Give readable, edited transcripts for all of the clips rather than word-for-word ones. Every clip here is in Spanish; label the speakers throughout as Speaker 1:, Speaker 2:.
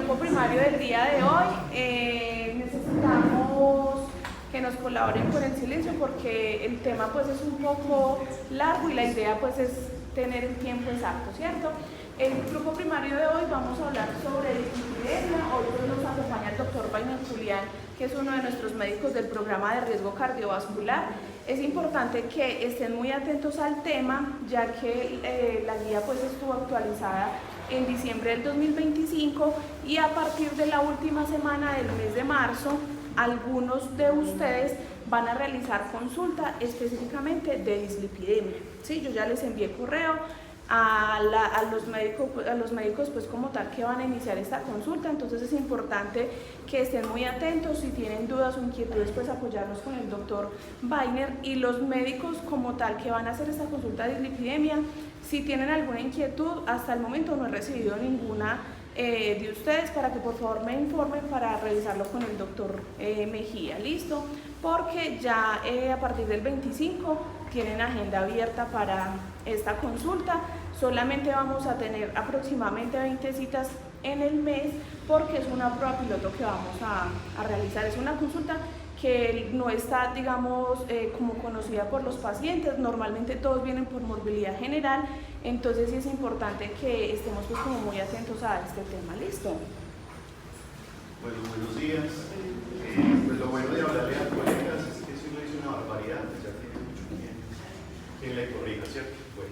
Speaker 1: grupo primario del día de hoy necesitamos que nos colaboren con el silencio porque el tema pues es un poco largo y la idea pues es tener el tiempo exacto, ¿cierto? El grupo primario de hoy vamos a hablar sobre dislipidemia. Hoy pues nos acompaña el doctor Vainer Julián, que es uno de nuestros médicos del programa de riesgo cardiovascular. Es importante que estén muy atentos al tema, ya que la guía pues estuvo actualizada en diciembre del 2025 y a partir de la última semana del mes de marzo, algunos de ustedes van a realizar consulta específicamente de dislipidemia. ¿Sí? Yo ya les envié correo a los médicos pues como tal que van a iniciar esta consulta, entonces es importante que estén muy atentos. Si tienen dudas o inquietudes pues apoyarnos con el doctor Vainer, y los médicos como tal que van a hacer esta consulta de dislipidemia, si tienen alguna inquietud, hasta el momento no he recibido ninguna de ustedes, para que por favor me informen para revisarlo con el doctor Mejía, ¿listo? Porque ya a partir del 25 tienen agenda abierta para esta consulta. Solamente vamos a tener aproximadamente 20 citas en el mes porque es una prueba piloto que vamos a realizar. Es una consulta que no está, digamos, como conocida por los pacientes. Normalmente todos vienen por morbilidad general, entonces sí es importante que estemos pues como muy atentos a este tema. ¿Listo?
Speaker 2: Bueno, buenos días. Pues lo bueno de hablarle a colegas es que si uno dice una barbaridad, pues ya tiene mucho quien le corrija, ¿cierto? Bueno,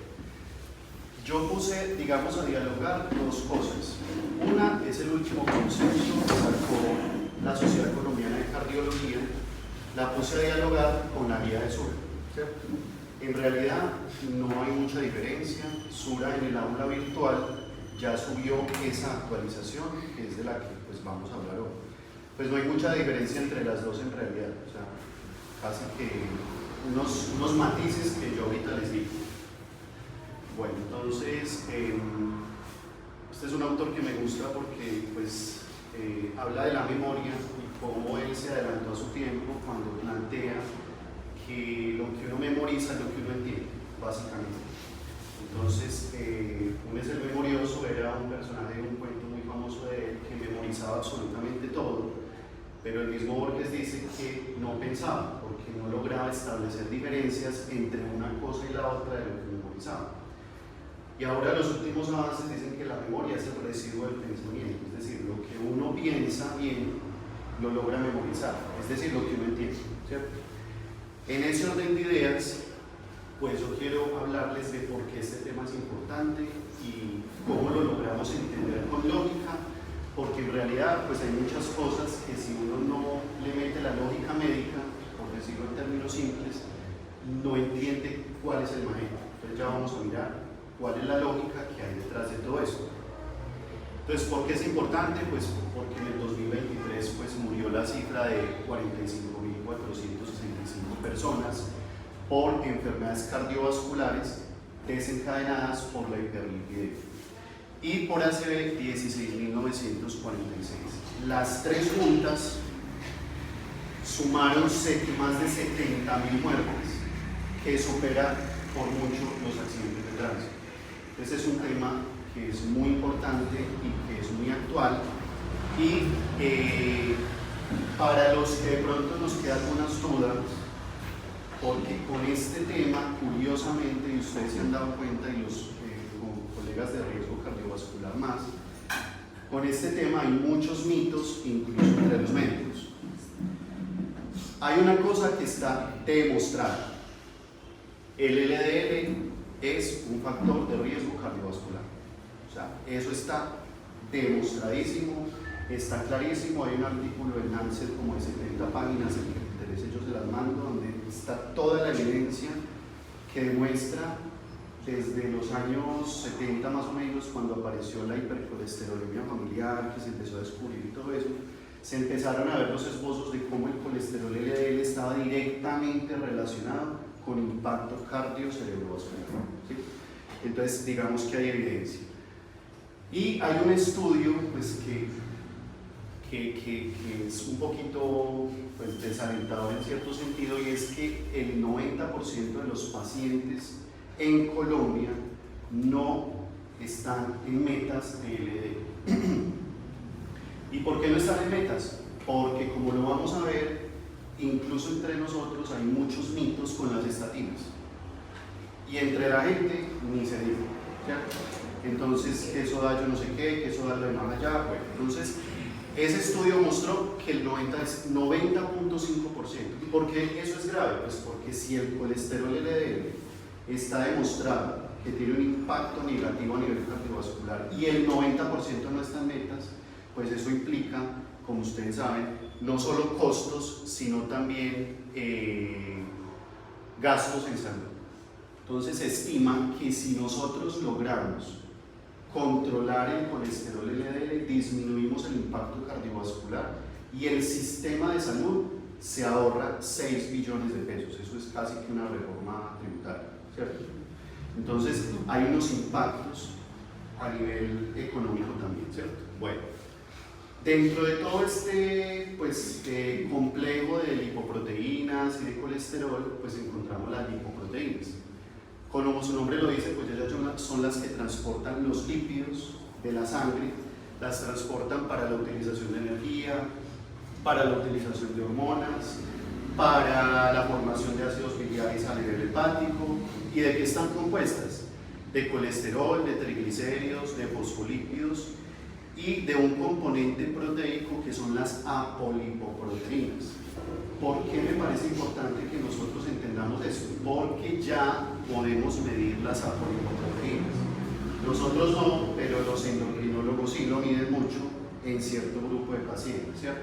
Speaker 2: yo puse, digamos, a dialogar dos cosas. Una es el último consenso que sacó la Sociedad Colombiana de Cardiología, la puse a dialogar con la guía de Sura, ¿cierto? En realidad no hay mucha diferencia. Sura en el aula virtual ya subió esa actualización, que es de la que pues vamos a hablar hoy. Pues no hay mucha diferencia entre las dos en realidad, o sea, casi que unos matices que yo ahorita les digo. Bueno, entonces, este es un autor que me gusta porque pues habla de la memoria y cómo él se adelantó a su tiempo cuando plantea que lo que uno memoriza es lo que uno entiende, básicamente. Entonces, un es el memorioso, era un personaje de un cuento muy famoso de él que memorizaba absolutamente todo, pero el mismo Borges dice que no pensaba porque no lograba establecer diferencias entre una cosa y la otra de lo que memorizaba. Y ahora los últimos avances dicen que la memoria es el residuo del pensamiento, es decir, lo que uno piensa bien lo logra memorizar, es decir, lo que uno entiende, ¿cierto? En ese orden de ideas, pues yo quiero hablarles de por qué este tema es importante y cómo lo logramos entender con lógica, porque en realidad pues hay muchas cosas que si uno no le mete la lógica médica, por decirlo en términos simples, no entiende cuál es el manejo. Entonces ya vamos a mirar cuál es la lógica que hay detrás de todo esto. Entonces, ¿por qué es importante? Pues porque en el 2023 pues, murió la cifra de 45.465 personas por enfermedades cardiovasculares desencadenadas por la hiperlipidemia y por ACV 16.946. Las tres juntas sumaron más de 70.000 muertes, que supera por mucho los accidentes de tránsito. Ese es un tema que es muy importante y que es muy actual, y para los que de pronto nos quedan algunas dudas, porque con este tema, curiosamente, y ustedes se han dado cuenta, y los colegas de riesgo cardiovascular más, con este tema hay muchos mitos, incluso entre los médicos. Hay una cosa que está demostrada: el LDL es un factor de riesgo cardiovascular. O sea, eso está demostradísimo, está clarísimo. Hay un artículo en Lancet como de 70 páginas, el que te interese yo se las mando, donde está toda la evidencia que demuestra desde los años 70 más o menos, cuando apareció la hipercolesterolemia familiar, que se empezó a descubrir y todo eso, se empezaron a ver los esbozos de cómo el colesterol LDL estaba directamente relacionado con impacto cardiocerebrovascular, ¿sí? Entonces, digamos que hay evidencia. Y hay un estudio pues, que es un poquito pues, desalentador en cierto sentido, y es que el 90% de los pacientes en Colombia no están en metas de LDL. ¿Y por qué no están en metas? Porque como lo vamos a ver, incluso entre nosotros hay muchos mitos con las estatinas. Y entre la gente ni se dice, ¿cierto? Entonces, que eso da yo no sé qué, que eso da lo de más allá. Bueno, entonces, ese estudio mostró que el 90 es 90.5%. ¿Y por qué eso es grave? Pues porque si el colesterol LDL está demostrado que tiene un impacto negativo a nivel cardiovascular y el 90% no está en metas, pues eso implica, como ustedes saben, no solo costos, sino también gastos en salud. Entonces se estima que si nosotros logramos controlar el colesterol LDL, disminuimos el impacto cardiovascular y el sistema de salud se ahorra 6 billones de pesos. Eso es casi que una reforma tributaria, ¿cierto? Entonces hay unos impactos a nivel económico también, ¿cierto? Bueno, dentro de todo este complejo de lipoproteínas y de colesterol, pues encontramos las lipoproteínas. Como su nombre lo dice, pues ellas son las que transportan los lípidos de la sangre, las transportan para la utilización de energía, para la utilización de hormonas, para la formación de ácidos biliares a nivel hepático. ¿Y de qué están compuestas? De colesterol, de triglicéridos, de fosfolípidos y de un componente proteico que son las apolipoproteínas. ¿Por qué me parece importante que nosotros entendamos esto? Porque ya podemos medir las apolipoproteínas. Nosotros no, pero los endocrinólogos sí lo miden mucho en cierto grupo de pacientes, ¿cierto?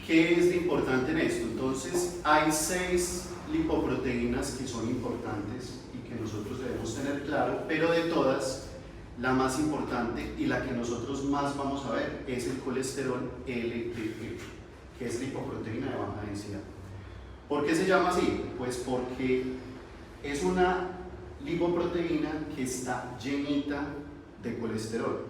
Speaker 2: ¿Qué es importante en esto? Entonces, hay 6 lipoproteínas que son importantes y que nosotros debemos tener claro, pero de todas, la más importante y la que nosotros más vamos a ver es el colesterol LDL, que es lipoproteína de baja densidad. ¿Por qué se llama así? Pues porque es una lipoproteína que está llenita de colesterol.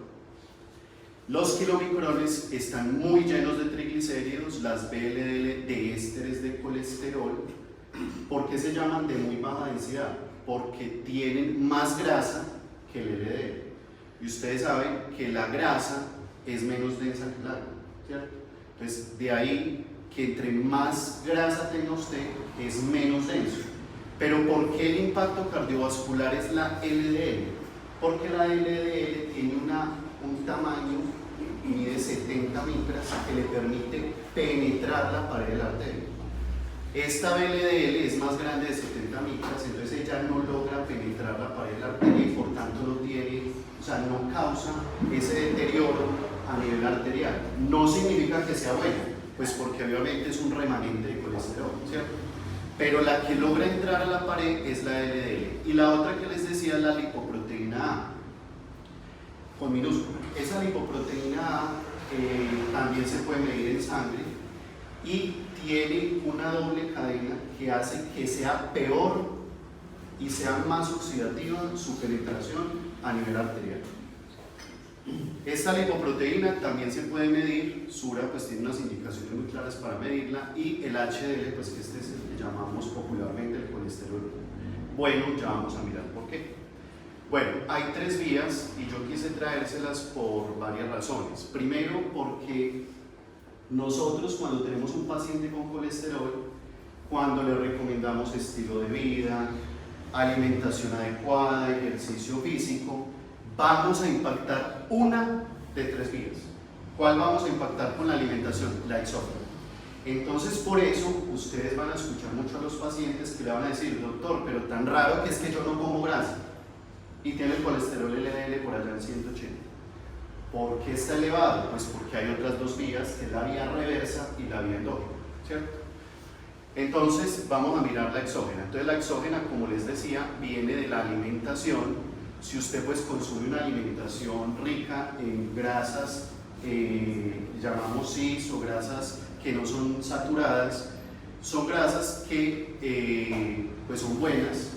Speaker 2: Los kilomicrones están muy llenos de triglicéridos, las VLDL de ésteres de colesterol. ¿Por qué se llaman de muy baja densidad? Porque tienen más grasa que el LDL. Y ustedes saben que la grasa es menos densa que el agua, ¿cierto? Entonces, de ahí que entre más grasa tenga usted, es menos denso. Pero ¿por qué el impacto cardiovascular es la LDL? Porque la LDL tiene un tamaño y mide 70 micras que le permite penetrar la pared de la arteria. Esta LDL es más grande de 70 micras, entonces ella no logra penetrar la pared de la arteria y por tanto no causa ese deterioro a nivel arterial. No significa que sea buena, pues porque obviamente es un remanente de colesterol, ¿cierto? Pero la que logra entrar a la pared es la LDL. Y la otra que les decía es la lipoproteína A, con minúscula. Esa lipoproteína A también se puede medir en sangre y tiene una doble cadena que hace que sea peor y sea más oxidativa su penetración a nivel arterial. Esta lipoproteína también se puede medir, Sura pues tiene unas indicaciones muy claras para medirla, y el HDL, pues que este es el que llamamos popularmente el colesterol bueno. Ya vamos a mirar por qué. Bueno, hay 3 vías y yo quise traérselas por varias razones. Primero, porque nosotros cuando tenemos un paciente con colesterol, cuando le recomendamos estilo de vida, alimentación adecuada, ejercicio físico, vamos a impactar una de 3 vías. ¿Cuál vamos a impactar con la alimentación? La exógena. Entonces, por eso, ustedes van a escuchar mucho a los pacientes que le van a decir, doctor, pero tan raro que es que yo no como grasa y tiene el colesterol LDL por allá en 180. ¿Por qué está elevado? Pues porque hay otras 2 vías, que es la vía reversa y la vía endógena, ¿cierto? Entonces, vamos a mirar la exógena. Entonces, la exógena, como les decía, viene de la alimentación. Si usted pues consume una alimentación rica en grasas, llamamos cis o grasas que no son saturadas, son grasas que pues son buenas,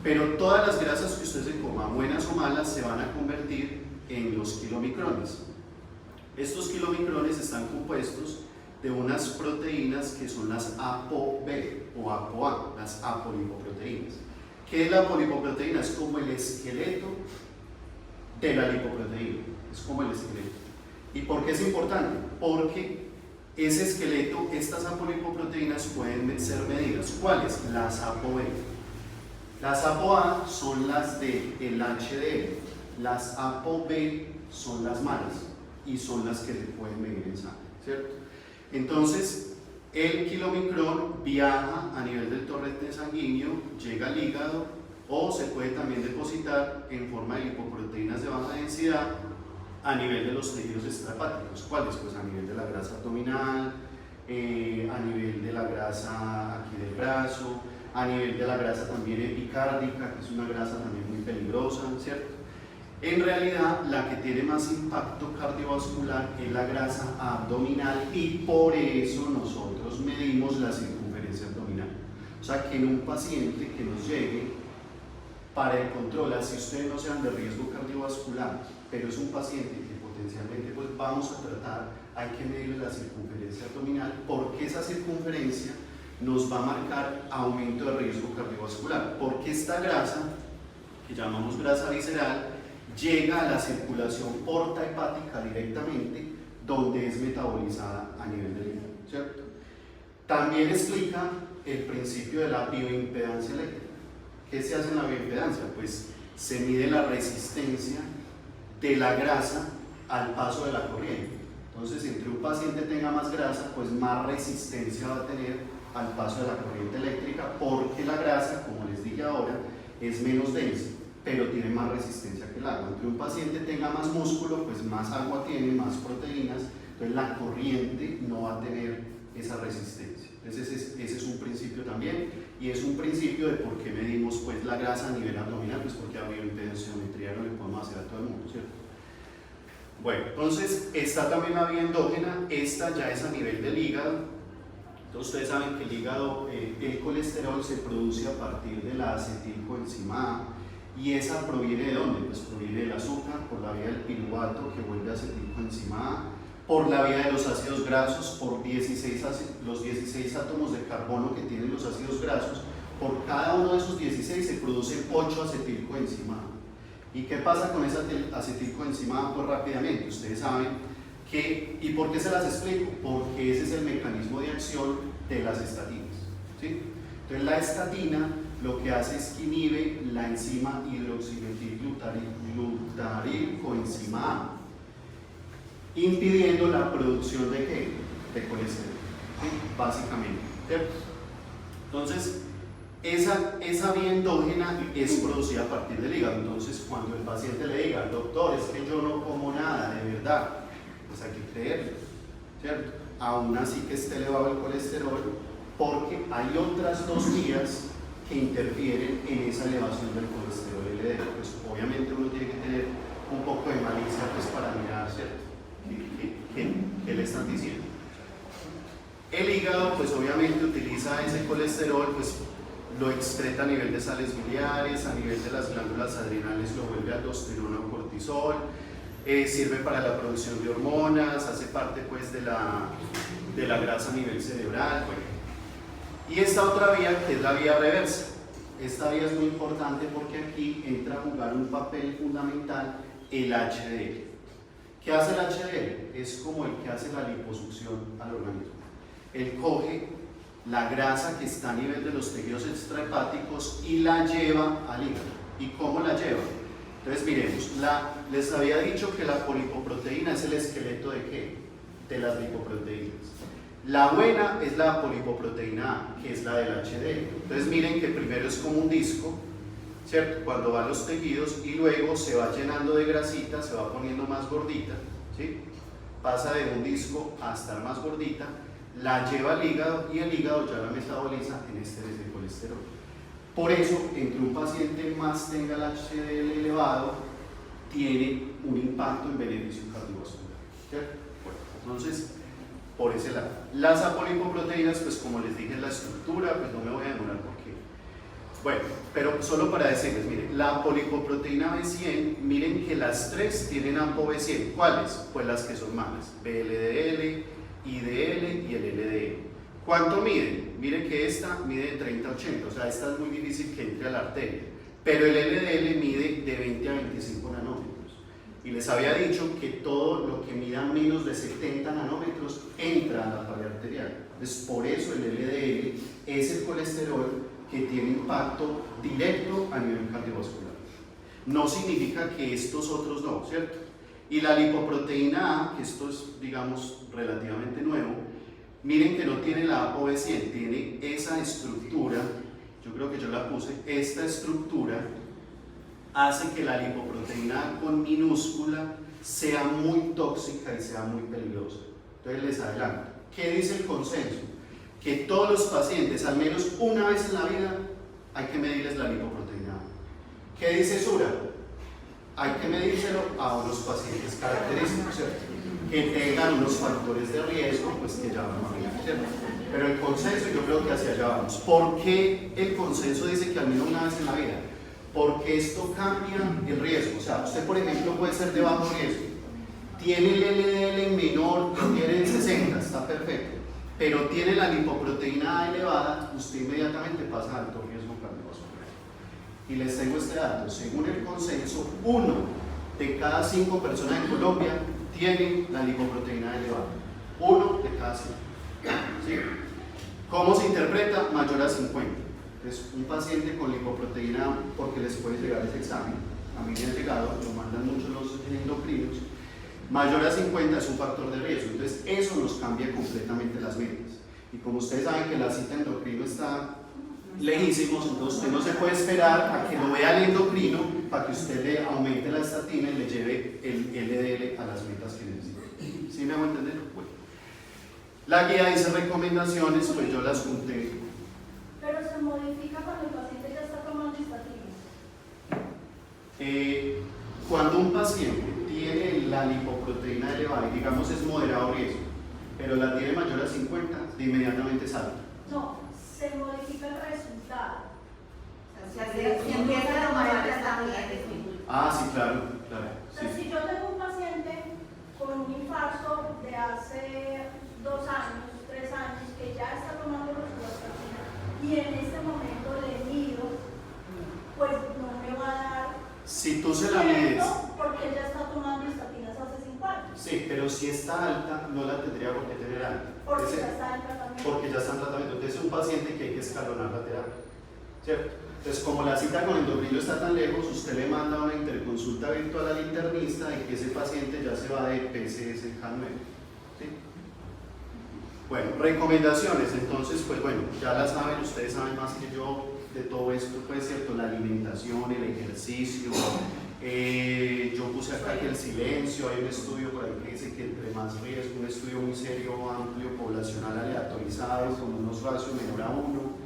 Speaker 2: pero todas las grasas que usted se coma, buenas o malas, se van a convertir en los kilomicrones. Estos kilomicrones están compuestos de unas proteínas que son las ApoB o ApoA, las apolipoproteínas. ¿Qué es la apolipoproteína? Es como el esqueleto de la lipoproteína, es como el esqueleto. ¿Y por qué es importante? Porque ese esqueleto, estas apolipoproteínas pueden ser medidas. ¿Cuáles? Las ApoB. Las ApoA son las del HDL, las ApoB son las malas y son las que se pueden medir en sangre, ¿cierto? Entonces, el kilomicrón viaja a nivel del torrente sanguíneo, llega al hígado o se puede también depositar en forma de lipoproteínas de baja densidad a nivel de los tejidos extrahepáticos. ¿Cuáles? Pues a nivel de la grasa abdominal, a nivel de la grasa aquí del brazo, a nivel de la grasa también epicárdica, que es una grasa también muy peligrosa, ¿cierto? En realidad, la que tiene más impacto cardiovascular es la grasa abdominal y por eso nosotros medimos la circunferencia abdominal. O sea, que en un paciente que nos llegue para el control, así ustedes no sean de riesgo cardiovascular, pero es un paciente que potencialmente pues vamos a tratar, hay que medirle la circunferencia abdominal, porque esa circunferencia nos va a marcar aumento de riesgo cardiovascular, porque esta grasa, que llamamos grasa visceral, llega a la circulación porta-hepática directamente, donde es metabolizada a nivel del hígado, ¿cierto? También explica el principio de la bioimpedancia eléctrica. ¿Qué se hace en la bioimpedancia? Pues se mide la resistencia de la grasa al paso de la corriente. Entonces, entre un paciente tenga más grasa, pues más resistencia va a tener al paso de la corriente eléctrica, porque la grasa, como les dije ahora, es menos densa, pero tiene más resistencia que el agua. Entre un paciente tenga más músculo, pues más agua tiene, más proteínas, entonces la corriente no va a tener esa resistencia. Entonces ese es un principio también, y es un principio de por qué medimos pues la grasa a nivel abdominal, pues porque a bioimpedanciometría no le podemos hacer a todo el mundo, ¿cierto? Bueno, entonces está también la vía endógena, esta ya es a nivel del hígado. Entonces ustedes saben que el hígado, el colesterol se produce a partir de la acetilcoenzima A, y esa proviene ¿de dónde? Pues proviene del azúcar, por la vía del piruvato que vuelve acetilcoenzima A, por la vía de los ácidos grasos, por los 16 átomos de carbono que tienen los ácidos grasos, por cada uno de esos 16 se producen 8 acetilcoenzima A. ¿Y qué pasa con esa acetilcoenzima A? Pues rápidamente, ustedes saben que, ¿y por qué se las explico? Porque ese es el mecanismo de acción de las estatinas, ¿sí? Entonces la estatina lo que hace es que inhibe la enzima hidroximetilglutarilcoenzima A, impidiendo la producción de ¿qué? De colesterol, ¿sí? Básicamente, ¿cierto? Entonces, esa vía endógena es producida a partir del hígado. Entonces, cuando el paciente le diga, doctor, es que yo no como nada, de verdad, pues hay que creerlo, ¿cierto? Aún así que esté elevado el colesterol, porque hay otras dos vías que interfieren en esa elevación del colesterol LDL. Pues obviamente uno tiene que tener un poco de malicia pues, para mirar, ¿cierto? ¿Qué le están diciendo? El hígado, pues obviamente utiliza ese colesterol, pues lo excreta a nivel de sales biliares, a nivel de las glándulas adrenales lo vuelve aldosterona o cortisol, sirve para la producción de hormonas, hace parte pues de la grasa a nivel cerebral, bueno. Y esta otra vía, que es la vía reversa. Esta vía es muy importante porque aquí entra a jugar un papel fundamental el HDL. ¿Qué hace el HDL? Es como el que hace la liposucción al organismo. Él coge la grasa que está a nivel de los tejidos extrahepáticos y la lleva al hígado. ¿Y cómo la lleva? Entonces miremos, les había dicho que la polipoproteína es el esqueleto ¿de qué? De las lipoproteínas. La buena es la polipoproteína A, que es la del HDL. Entonces miren que primero es como un disco, ¿cierto? Cuando va a los tejidos y luego se va llenando de grasita, se va poniendo más gordita, ¿sí? Pasa de un disco a estar más gordita, la lleva al hígado y el hígado ya la metaboliza en ésteres de colesterol. Por eso, entre un paciente más tenga el HDL elevado, tiene un impacto en beneficio cardiovascular, ¿cierto? Bueno, entonces, por ese lado. Las apolipoproteínas, pues como les dije en la estructura, pues no me voy a demorar porque... Bueno, pero solo para decirles, miren, la polipoproteína B100, miren que las tres tienen ApoB100. ¿Cuáles? Pues las que son malas, VLDL, IDL y el LDL. ¿Cuánto miden? Miren que esta mide de 30 a 80, o sea, esta es muy difícil que entre a la arteria, pero el LDL mide de 20 a 25 nanómetros. Y les había dicho que todo lo que mida menos de 70 nanómetros entra a la pared arterial. Entonces, por eso el LDL es el colesterol que tiene impacto directo a nivel cardiovascular. No significa que estos otros no, ¿cierto? Y la lipoproteína A, que esto es, digamos, relativamente nuevo, miren que no tiene la ApoB100, tiene esa estructura, yo creo que yo la puse, esta estructura hace que la lipoproteína A con minúscula sea muy tóxica y sea muy peligrosa. Entonces les adelanto, ¿qué dice el consenso? Que todos los pacientes, al menos una vez en la vida, hay que medirles la lipoproteína A. ¿Qué dice Sura? Hay que medírselo a unos pacientes característicos, ¿cierto? Que tengan unos factores de riesgo, pues que ya vamos a ver, ¿cierto? Pero el consenso, yo creo que hacia allá vamos. ¿Por qué el consenso dice que al menos una vez en la vida? Porque esto cambia el riesgo. O sea, usted, por ejemplo, puede ser de bajo riesgo, tiene el LDL menor, lo tiene en 60, está perfecto, pero tiene la lipoproteína A elevada, usted inmediatamente pasa a alto riesgo cardiovascular. Y les tengo este dato, según el consenso, 1 de cada 5 personas en Colombia tiene la lipoproteína elevada. 1 de cada 5. ¿Sí? ¿Cómo se interpreta? Mayor a 50. Entonces, un paciente con lipoproteína, porque les puede llegar ese examen, a mí me ha llegado, lo mandan muchos los endocrinos, mayor a 50 es un factor de riesgo. Entonces, eso nos cambia completamente las metas. Y como ustedes saben que la cita endocrino está lejísimos, entonces usted no se puede esperar a que lo vea el endocrino para que usted le aumente la estatina y le lleve el LDL a las metas que necesita. ¿Sí me hago entender? Bueno. La guía dice recomendaciones, pues yo las junté.
Speaker 3: Pero se modifica cuando el paciente ya está tomando estatinas.
Speaker 2: Cuando un paciente tiene la lipoproteína elevada y digamos es moderado riesgo, pero la tiene mayor a 50, de inmediatamente sale.
Speaker 3: No, se modifica el resultado.
Speaker 4: O sea, si empieza a tomar esta
Speaker 2: Ah, sí, claro, claro.
Speaker 3: O sea,
Speaker 2: Sí.
Speaker 3: si yo tengo un paciente con un infarto de hace 2 años, 3 años, que ya está tomando rosuvastatina y en este momento le mido, pues no me va a dar
Speaker 2: Si tú se la mides,
Speaker 3: porque ya está tomando estatinas hace 5 años.
Speaker 2: sí, pero si está alta, no la tendría por qué tener alta.
Speaker 3: Porque
Speaker 2: Ese-
Speaker 3: ya está en tratamiento.
Speaker 2: porque ya está en tratamiento. Entonces es un paciente que hay que escalonar la terapia, ¿cierto? Entonces, como la cita con endocrino está tan lejos, usted le manda una interconsulta virtual al internista y que ese paciente ya se va de PCSK9. ¿Sí? Bueno, recomendaciones. Entonces, pues bueno, ya las saben, ustedes saben más que yo de todo esto, pues cierto, la alimentación, el ejercicio. Yo puse acá que el silencio, hay un estudio por ahí que dice que entre más riesgo, un estudio muy serio, amplio, poblacional aleatorizado, con unos ratios menor a 1,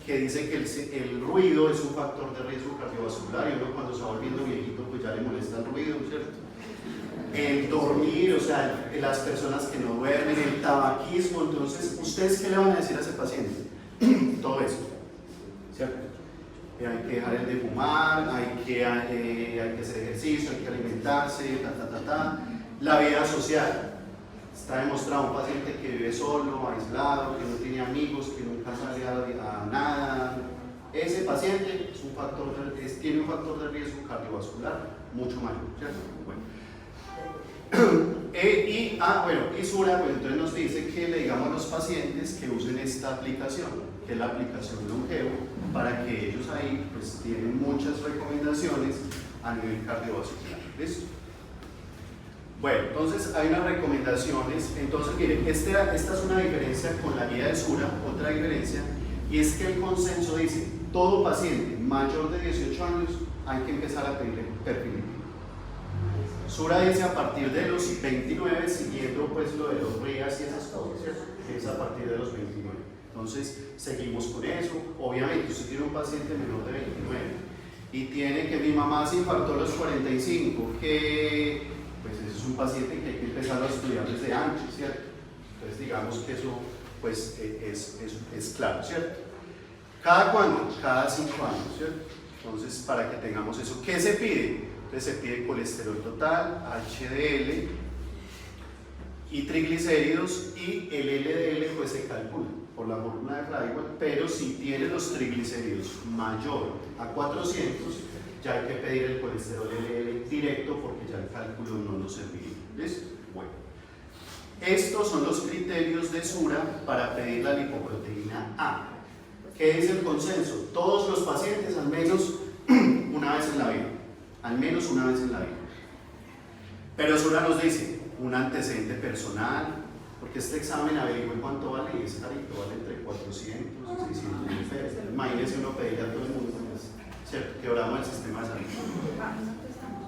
Speaker 2: que dice que el ruido es un factor de riesgo cardiovascular y uno cuando se va volviendo viejito pues ya le molesta el ruido, ¿cierto? El dormir, o sea, las personas que no duermen, el tabaquismo. Entonces, ¿ustedes qué le van a decir a ese paciente? Todo eso, ¿cierto? Hay que dejar el de fumar, hay que hacer ejercicio, hay que alimentarse, La vida social. Está demostrado un paciente que vive solo, aislado, que no tiene amigos, que nunca sale a nada. Ese paciente es tiene un factor de riesgo cardiovascular mucho mayor, ¿cierto? Bueno. Y Sura, pues entonces nos dice que le digamos a los pacientes que usen esta aplicación, que es la aplicación Longevo, para que ellos ahí pues tienen muchas recomendaciones a nivel cardiovascular. ¿Listo? Bueno, entonces hay unas recomendaciones. Entonces miren, esta es una diferencia con la guía de Sura, otra diferencia, y es que el consenso dice, todo paciente mayor de 18 años hay que empezar a pedirle perfil lipídico. Sura dice a partir de los 29, siguiendo pues lo de los RIAS y esas cosas, ¿cierto? Es a partir de los 29. Entonces, seguimos con eso. Obviamente, usted tiene un paciente menor de 29 y tiene que mi mamá se infartó a los 45, que pues ese es un paciente que hay que empezar a estudiar desde antes, ¿cierto? Entonces, digamos que eso pues es claro, ¿cierto? ¿Cada cuándo? Cada 5 años, ¿cierto? Entonces, para que tengamos eso, ¿qué se pide? Entonces se pide colesterol total, HDL y triglicéridos, y el LDL pues se calcula por la fórmula de Flywell, pero si tiene los triglicéridos mayor a 400, ya hay que pedir el colesterol LDL directo porque ya el cálculo no nos serviría. ¿Listo? Bueno. Estos son los criterios de Sura para pedir la lipoproteína A. ¿Qué es el consenso? Todos los pacientes al menos una vez en la vida. Al menos una vez en la vida. Pero Sura nos dice un antecedente personal, porque este examen averigüe cuánto vale y es carito, vale entre 400 y 600 mil pesos. Imagínense uno pedir a todo el mundo, ¿cierto? Quebramos el sistema de salud.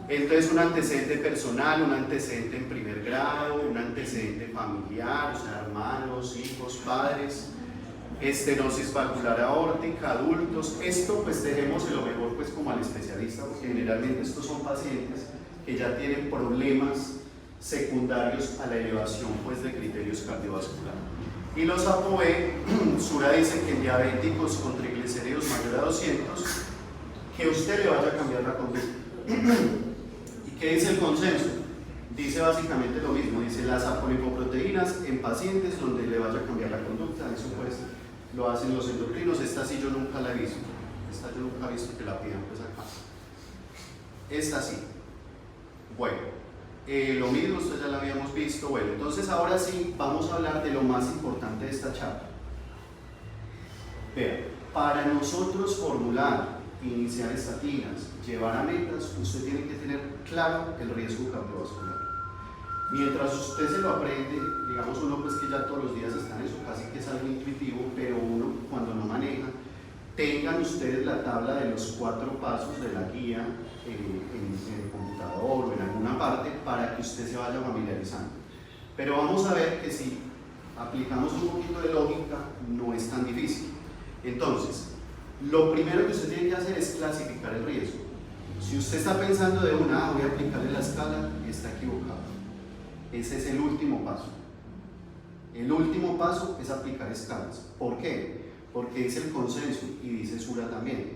Speaker 2: Entonces un antecedente personal, un antecedente en primer grado, un antecedente familiar, o sea, hermanos, hijos, padres, estenosis valvular aórtica, adultos. Esto pues dejemos lo mejor pues como al especialista, porque generalmente estos son pacientes que ya tienen problemas secundarios a la elevación pues de criterios cardiovasculares. Y los ApoB, Sura dice que en diabéticos con triglicéridos mayor a 200, que usted le vaya a cambiar la conducta. ¿Y qué dice el consenso? Dice básicamente lo mismo, dice las apolipoproteínas en pacientes donde le vaya a cambiar la conducta. Eso pues lo hacen los endocrinos. Esta sí yo nunca la he visto, esta yo nunca he visto que la pidan pues acá. Esta sí. Bueno, lo mismo, esto ya lo habíamos visto. Bueno, entonces ahora sí vamos a hablar de lo más importante de esta charla. Vean, para nosotros formular, iniciar estatinas, llevar a metas, usted tiene que tener claro el riesgo cardiovascular. Mientras usted se lo aprende, digamos uno pues que ya todos los días está en eso, casi que es algo intuitivo, pero uno cuando no maneja, tengan ustedes la tabla de los 4 pasos de la guía en el computador o en alguna parte para que usted se vaya familiarizando. Pero vamos a ver que si aplicamos un poquito de lógica, no es tan difícil. Entonces, lo primero que usted tiene que hacer es clasificar el riesgo. Si usted está pensando de voy a aplicarle la escala, está equivocado. Ese es el último paso. El último paso es aplicar escalas. ¿Por qué? Porque dice el consenso y dice Sura también.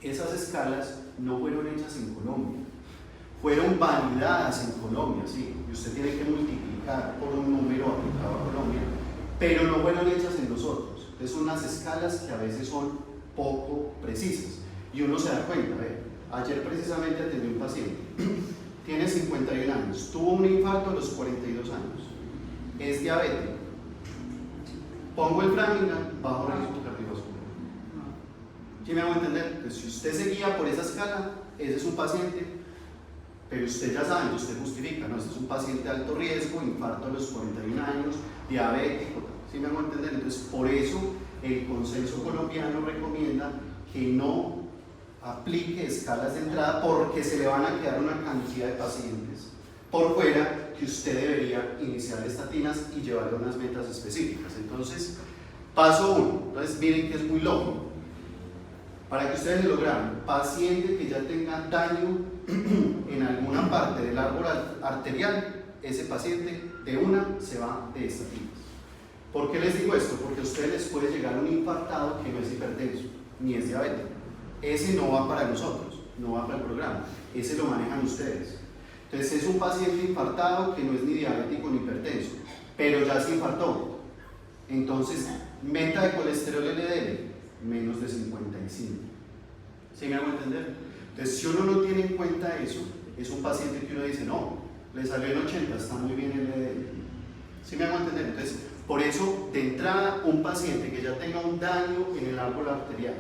Speaker 2: Esas escalas no fueron hechas en Colombia, fueron validadas en Colombia, sí, y usted tiene que multiplicar por un número aplicado a Colombia, pero no fueron hechas en nosotros. Entonces son unas escalas que a veces son poco precisas y uno se da cuenta. Ayer precisamente atendí a un paciente, tiene 51 años, tuvo un infarto a los 42 años, es diabético, pongo el Framingham, bajo riesgo cardiovascular. ¿Sí me hago entender? Entonces, si usted se guía por esa escala, ese es un paciente, pero usted ya sabe, usted justifica, no, este es un paciente de alto riesgo, infarto a los 41 años, diabético, ¿sí me hago entender? Entonces, por eso el consenso colombiano recomienda que no aplique escalas de entrada porque se le van a quedar una cantidad de pacientes por fuera que usted debería iniciar estatinas y llevarle unas metas específicas. Entonces, paso 1, entonces miren que es muy lógico. Para que ustedes lo graben, paciente que ya tenga daño en alguna parte del árbol arterial, ese paciente de una se va de estatinas. ¿Por qué les digo esto? Porque a ustedes les puede llegar un infartado que no es hipertenso, ni es diabético. Ese no va para nosotros, no va para el programa, ese lo manejan ustedes. Entonces es un paciente infartado que no es ni diabético ni hipertenso, pero ya se infartó. Entonces, meta de colesterol LDL, menos de 55. ¿Sí me hago entender? Entonces, si uno no tiene en cuenta eso, es un paciente que uno dice, no, le salió en 80, está muy bien el LDL. ¿Sí me hago entender? Entonces, por eso, de entrada, un paciente que ya tenga un daño en el árbol arterial,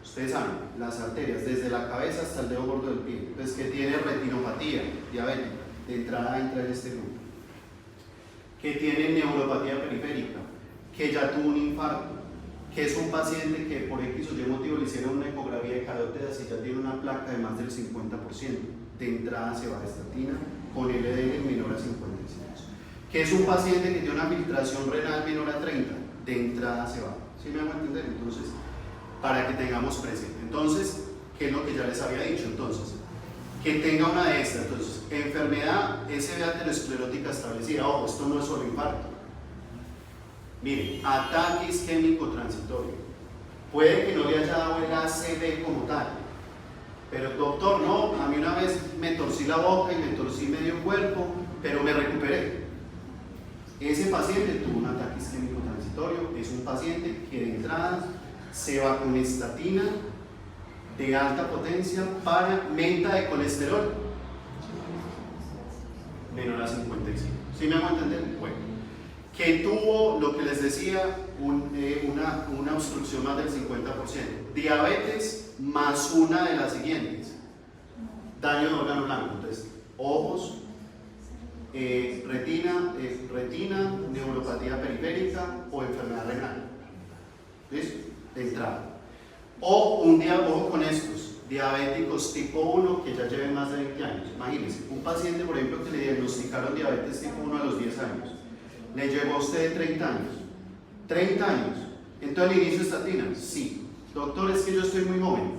Speaker 2: ustedes saben, las arterias desde la cabeza hasta el dedo gordo del pie, pues que tiene retinopatía diabética, de entrada entra en este grupo, que tiene neuropatía periférica, que ya tuvo un infarto, que es un paciente que por X o Y motivo le hicieron una ecografía de carótidas y ya tiene una placa de más del 50%, de entrada se va a estatina con LDL menor a 55. Que es un paciente que tiene una filtración renal menor a 30, de entrada se va. ¿Sí me van a entender? Entonces, para que tengamos presente. Entonces, ¿qué es lo que ya les había dicho? Entonces, que tenga una de estas. Entonces, enfermedad SB aterosclerótica establecida. Ojo, esto no es solo infarto. Miren, ataque isquémico transitorio. Puede que no le haya dado el ACV como tal, pero doctor, no, a mí una vez me torcí la boca y me torcí medio cuerpo, pero me recuperé. Ese paciente tuvo un ataque isquémico transitorio, es un paciente que de entrada se va con estatina de alta potencia para meta de colesterol menor a 55. ¿Sí me hago entender? Bueno, que tuvo lo que les decía, una obstrucción más del 50%, diabetes más una de las siguientes, daño de órgano blanco, entonces ojos, retina, neuropatía periférica o enfermedad renal. ¿Listo? De entrada. O ojo con estos, diabéticos tipo 1 que ya lleven más de 20 años. Imagínense, un paciente, por ejemplo, que le diagnosticaron diabetes tipo 1 a los 10 años, le llegó a usted de 30 años. 30 años. Entonces, ¿el inicio de estatinas? Sí. Doctor, es que yo estoy muy joven.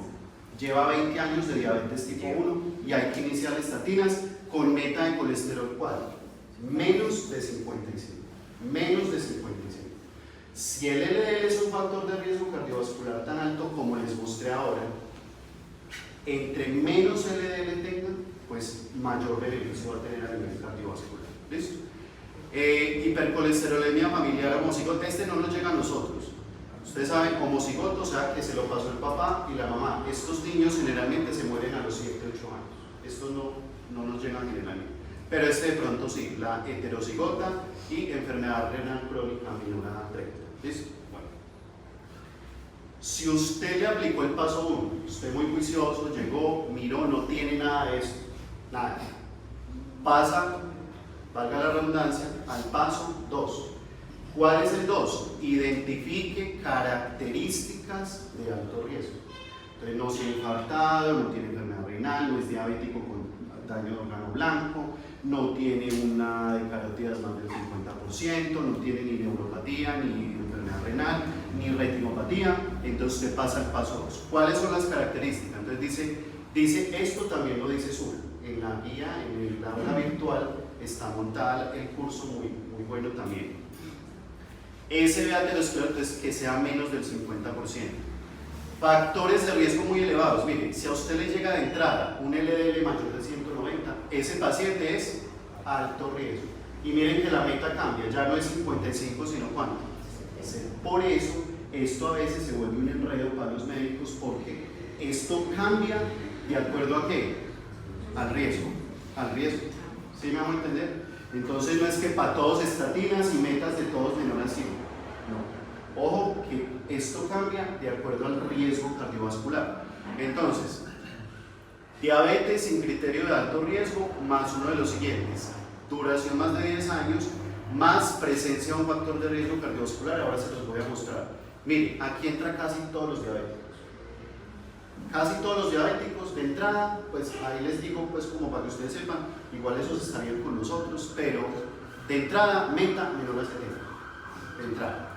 Speaker 2: Lleva 20 años de diabetes tipo 1 y hay que iniciar estatinas con meta de colesterol 4, menos de 55. Menos de 55. Si el LDL es un factor de riesgo cardiovascular tan alto como les mostré ahora, entre menos LDL tenga, pues mayor beneficio va a tener a nivel cardiovascular. ¿Listo? Hipercolesterolemia familiar homocigota, este no nos llega a nosotros. Ustedes saben, homocigoto, o sea que se lo pasó el papá y la mamá. Estos niños generalmente se mueren a los 7, 8 años. Estos no nos llegan generalmente. Pero este de pronto sí, la heterocigota y enfermedad renal crónica menor a 30. ¿Listo? Bueno. Si usted le aplicó el paso 1, usted muy juicioso, llegó, miró, no tiene nada de esto, nada. Pasa, valga la redundancia, al paso 2. ¿Cuál es el 2? Identifique características de alto riesgo. Entonces, no se ha infartado, no tiene enfermedad renal, no es diabético con daño de órgano blanco, no tiene una de carótidas más del 50%, no tiene ni neuropatía, ni enfermedad renal, ni retinopatía. Entonces usted pasa al paso 2. ¿Cuáles son las características? Entonces dice esto también lo dice Zul. En la guía, en la aula virtual, está montada el curso muy bueno también. SB aterosclerosis, que sea menos del 50%. Factores de riesgo muy elevados. Miren, si a usted le llega de entrada un LDL mayor de 190, ese paciente es alto riesgo. Y miren que la meta cambia, ya no es 55, sino ¿cuánto? Por eso, esto a veces se vuelve un enredo para los médicos, porque esto cambia de acuerdo a ¿qué? Al riesgo. ¿Sí me van a entender? Entonces no es que para todos estatinas y metas de todos menor a 100. No. Ojo que esto cambia de acuerdo al riesgo cardiovascular. Entonces, diabetes sin criterio de alto riesgo más uno de los siguientes: duración más de 10 años, más presencia de un factor de riesgo cardiovascular. Ahora se los voy a mostrar. Miren, aquí entra casi todos los diabéticos. Casi todos los diabéticos de entrada, pues ahí les digo, pues como para que ustedes sepan, igual esos estarían con nosotros, pero de entrada, meta menor a 70. De entrada.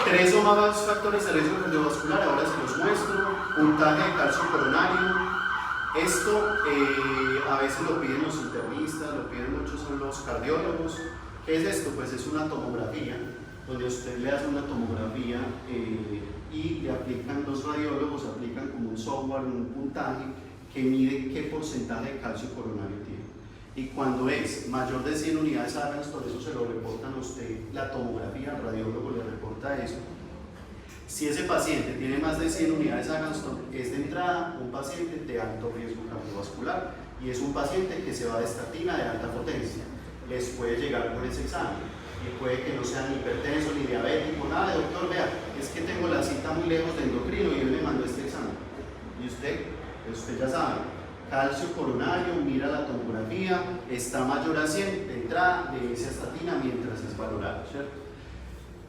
Speaker 2: 3 o más factores de riesgo cardiovascular, ahora se los muestro. Puntaje de calcio coronario. Esto a veces lo piden los internistas, lo piden muchos son los cardiólogos. ¿Qué es esto? Pues es una tomografía, donde usted le hace una tomografía y le aplican, los radiólogos aplican como un software, un puntaje que mide qué porcentaje de calcio coronario tiene. Y cuando es mayor de 100 unidades Agas, por eso se lo reportan a usted, la tomografía, el radiólogo le reporta eso. Si ese paciente tiene más de 100 unidades Agas, es de entrada un paciente de alto riesgo cardiovascular y es un paciente que se va de estatina de alta potencia. Les puede llegar con ese examen y puede que no sea ni hipertenso ni diabético, nada. Doctor, vea, es que tengo la cita muy lejos de endocrino y él me mandó este examen. Y usted ya sabe, calcio coronario, mira la tomografía, está mayor a 100, de entrada de esa estatina mientras es valorado, ¿cierto?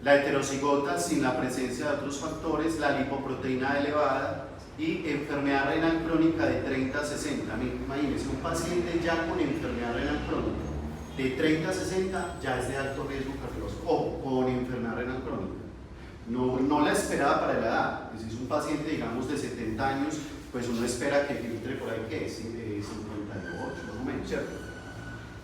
Speaker 2: La heterocigota sin la presencia de otros factores, la lipoproteína elevada y enfermedad renal crónica de 30 a 60. Imagínense, un paciente ya con enfermedad renal crónica de 30 a 60 ya es de alto riesgo cardiovascular o con enfermedad renal crónica. No la esperaba para la edad. Si es un paciente, digamos, de 70 años, pues uno espera que filtre por ahí, ¿qué es? 58, más o menos, ¿cierto?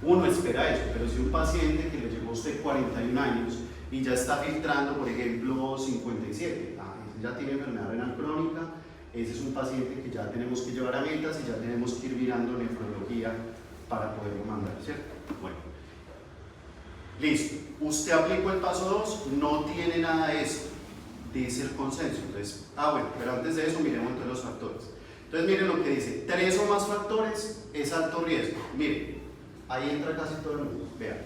Speaker 2: Uno espera eso, pero si un paciente que le llegó a usted 41 años y ya está filtrando, por ejemplo, 57, ese ya tiene enfermedad renal crónica, ese es un paciente que ya tenemos que llevar a metas y ya tenemos que ir mirando nefrología para poderlo mandar, ¿cierto? Bueno, listo. Usted aplicó el paso 2, no tiene nada de esto. dice el consenso. Entonces, bueno, pero antes de eso miremos entonces los factores. Entonces miren lo que dice, 3 o más factores es alto riesgo. Miren, ahí entra casi todo el mundo, vean.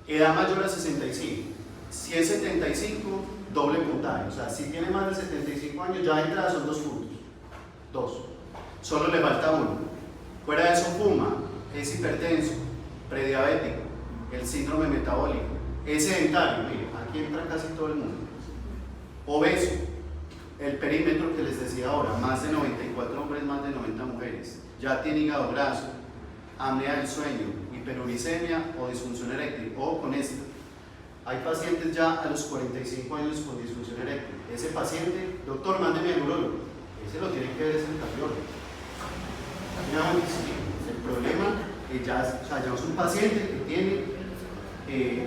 Speaker 2: Edad mayor a 65, si es 75, doble puntaje, o sea, si tiene más de 75 años, ya de entrada son 2 puntos, 2, solo le falta 1. Fuera de eso, fuma, es hipertenso, prediabético, el síndrome metabólico, es sedentario, miren, aquí entra casi todo el mundo, obeso, el perímetro que les decía ahora, más de 94 hombres, más de 90 mujeres, ya tiene hígado graso, apnea del sueño, hiperuricemia o disfunción eréctil, o con esta. Hay pacientes ya a los 45 años con disfunción eréctil. Ese paciente, doctor, mándeme al urólogo. Ese lo tiene que ver es el cardiólogo. El problema ya es un paciente que tiene,